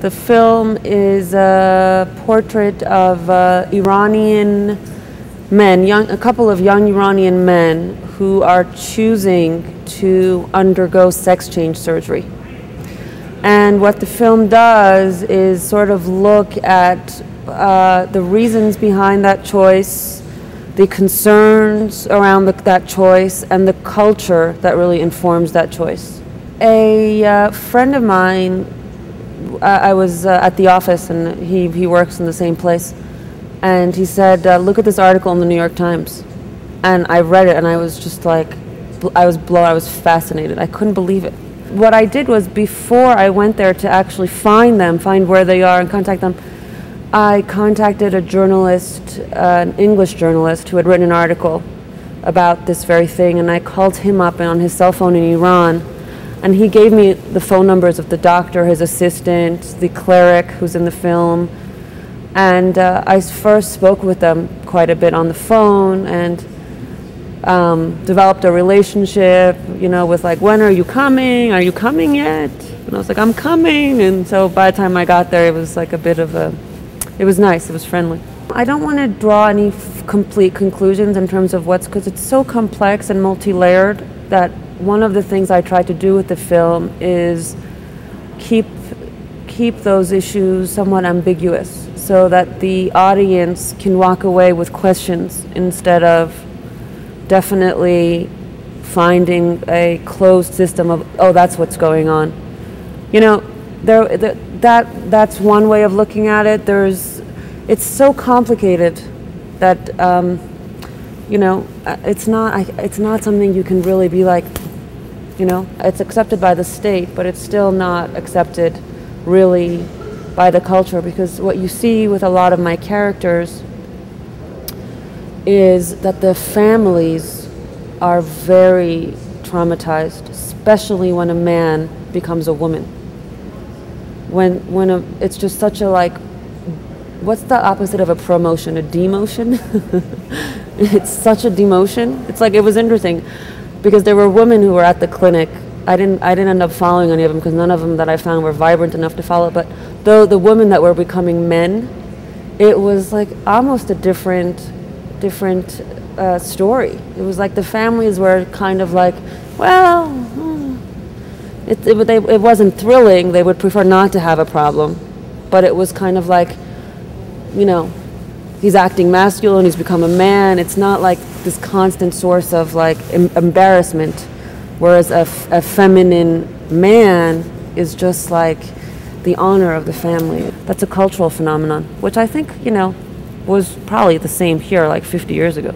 The film is a portrait of Iranian men, a couple of young Iranian men who are choosing to undergo sex change surgery. And what the film does is sort of look at the reasons behind that choice, the concerns around that choice, and the culture that really informs that choice. A friend of mine, I was at the office, and he works in the same place, and he said, look at this article in the New York Times. And I read it, and I was just like, I was fascinated. I couldn't believe it. What I did was, before I went there to actually find where they are and contact them, I contacted a journalist, an English journalist, who had written an article about this very thing, and I called him up on his cell phone in Iran, and he gave me the phone numbers of the doctor, his assistant, the cleric who's in the film, and I first spoke with them quite a bit on the phone, and developed a relationship, you know, with like, when are you coming? Are you coming yet? And I was like, I'm coming. And so by the time I got there, it was like a bit of it was nice, it was friendly. I don't want to draw any complete conclusions in terms of because it's so complex and multi-layered, that one of the things I tried to do with the film is keep those issues somewhat ambiguous, so that the audience can walk away with questions instead of definitely finding a closed system of, oh, that's what's going on. You know, that's one way of looking at it. It's so complicated that you know, it's not something you can really be like, you know, it's accepted by the state, but it's still not accepted really by the culture, because what you see with a lot of my characters is that the families are very traumatized, especially when a man becomes a woman. It's just such a, like, what's the opposite of a promotion? A demotion? It's such a demotion. It's like, it was interesting because there were women who were at the clinic. I didn't end up following any of them because none of them that I found were vibrant enough to follow. But though the women that were becoming men, it was like almost a different story. It was like the families were kind of like, well, it wasn't thrilling. They would prefer not to have a problem, but it was kind of like, you know, he's acting masculine, he's become a man. It's not like this constant source of like embarrassment, whereas a feminine man is just like the honor of the family. That's a cultural phenomenon, which I think, you know, was probably the same here like 50 years ago.